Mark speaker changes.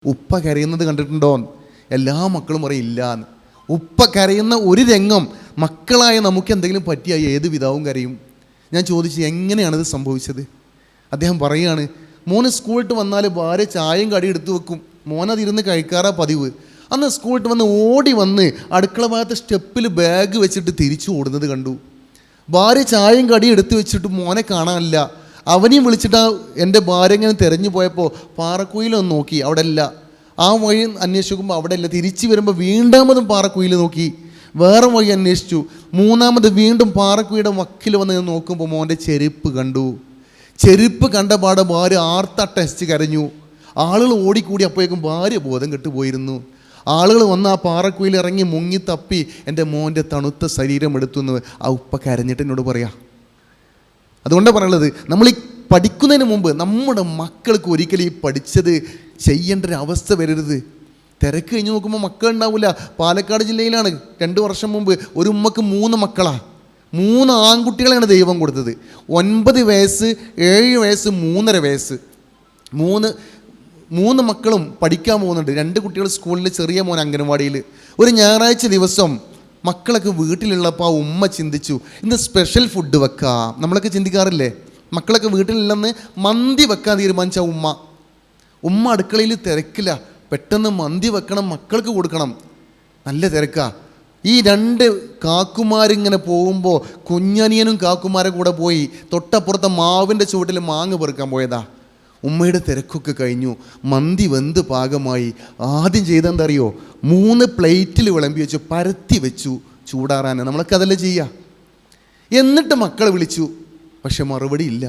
Speaker 1: ഉപ്പ കരയുന്നത് കണ്ടിട്ടുണ്ടോ? എല്ലാ മക്കളും പറയും ഇല്ലാന്ന്. ഉപ്പ കരയുന്ന ഒരു രംഗം മക്കളായ നമുക്ക് എന്തെങ്കിലും പറ്റിയാൽ ഏത് പിതാവും കരയും. ഞാൻ ചോദിച്ചു, എങ്ങനെയാണിത് സംഭവിച്ചത്? അദ്ദേഹം പറയുകയാണ്, മോന് സ്കൂളിട്ട് വന്നാൽ ഭാര്യ ചായയും കടി എടുത്തു വെക്കും, മോനതിരുന്ന് കഴിക്കാറാ പതിവ്. അന്ന് സ്കൂളിട്ട് വന്ന് ഓടി വന്ന് അടുക്കള ഭാഗത്ത് സ്റ്റെപ്പിൽ ബാഗ് വെച്ചിട്ട് തിരിച്ചു ഓടുന്നത് കണ്ടു. ഭാര്യ ചായയും കടിയും എടുത്തു വെച്ചിട്ട് മോനെ കാണാനില്ല. അവനെയും വിളിച്ചിട്ട് എൻ്റെ ഭാര്യ ഇങ്ങനെ തിരഞ്ഞു പോയപ്പോൾ പാറക്കുയിലൊന്ന് നോക്കി, അവിടെ ഇല്ല. ആ വഴി അന്വേഷിക്കുമ്പോൾ അവിടെ ഇല്ല. തിരിച്ചു വരുമ്പോൾ വീണ്ടാമതും പാറക്കുയിൽ നോക്കി, വേറെ വഴി അന്വേഷിച്ചു. മൂന്നാമത് വീണ്ടും പാറക്കുയുടെ വക്കിൽ വന്ന് നോക്കുമ്പോൾ മോൻ്റെ ചെരുപ്പ് കണ്ടു. ചെരുപ്പ് കണ്ട പാടെ ഭാര്യ ആർത്തട്ടച്ച് കരഞ്ഞു. ആളുകൾ ഓടിക്കൂടി. അപ്പോഴേക്കും ഭാര്യ ബോധം കെട്ടുപോയിരുന്നു. ആളുകൾ വന്ന് ആ പാറക്കുയിൽ ഇറങ്ങി മുങ്ങി തപ്പി എൻ്റെ മോൻ്റെ തണുത്ത ശരീരം എടുത്തുനിന്ന് ആ ഉപ്പ കരഞ്ഞിട്ട് എന്നോട് പറയാം. അതുകൊണ്ടാണ് പറയുന്നത്, നമ്മൾ ഈ പഠിക്കുന്നതിന് മുമ്പ് നമ്മുടെ മക്കൾക്ക് ഒരിക്കലും ഈ പഠിച്ചത് ചെയ്യേണ്ട ഒരു അവസ്ഥ വരരുത്. തിരക്ക് കഴിഞ്ഞ് നോക്കുമ്പോൾ മക്കളുണ്ടാവില്ല. പാലക്കാട് ജില്ലയിലാണ് 2 വർഷം മുമ്പ് ഒരു ഉമ്മക്ക് 3 മക്കളാണ്. 3 ആൺകുട്ടികളെയാണ് ദൈവം കൊടുത്തത്. 9 വയസ്സ്, 7 വയസ്സ്, 3.5 വയസ്സ്. 3 മക്കളും പഠിക്കാൻ പോകുന്നുണ്ട്. 2 കുട്ടികൾ സ്കൂളിൽ, ചെറിയ മോൻ അംഗനവാടിയിൽ. ഒരു ഞായറാഴ്ച ദിവസം മക്കളൊക്കെ വീട്ടിലുള്ളപ്പോൾ ആ ഉമ്മ ചിന്തിച്ചു, ഇന്ന് സ്പെഷ്യൽ ഫുഡ് വെക്കാം. നമ്മളൊക്കെ ചിന്തിക്കാറില്ലേ? മക്കളൊക്കെ വീട്ടിലില്ലെന്ന് മന്തി വെക്കാൻ തീരുമാനിച്ച ഉമ്മ അടുക്കളയിൽ തിരക്കില്ല. പെട്ടെന്ന് മന്തി വെക്കണം, മക്കൾക്ക് കൊടുക്കണം. നല്ല തിരക്കാ. ഈ 2 കാക്കുമാരിങ്ങനെ പോകുമ്പോൾ കുഞ്ഞനിയനും കാക്കുമാരെ കൂടെ പോയി തൊട്ടപ്പുറത്തെ മാവിൻ്റെ ചുവട്ടിൽ മാങ്ങ പെറുക്കാൻ പോയതാ. ഉമ്മയുടെ തിരക്കൊക്കെ കഴിഞ്ഞു, മന്തി വെന്ത് പാകമായി. ആദ്യം ചെയ്തെന്താ അറിയോ? 3 പ്ലേറ്റിൽ വിളമ്പി വെച്ചു, പരത്തി വെച്ചു ചൂടാറാൻ. നമ്മളൊക്കെ അതല്ലേ ചെയ്യുക. എന്നിട്ട് മക്കളെ വിളിച്ചു, പക്ഷെ മറുപടി ഇല്ല.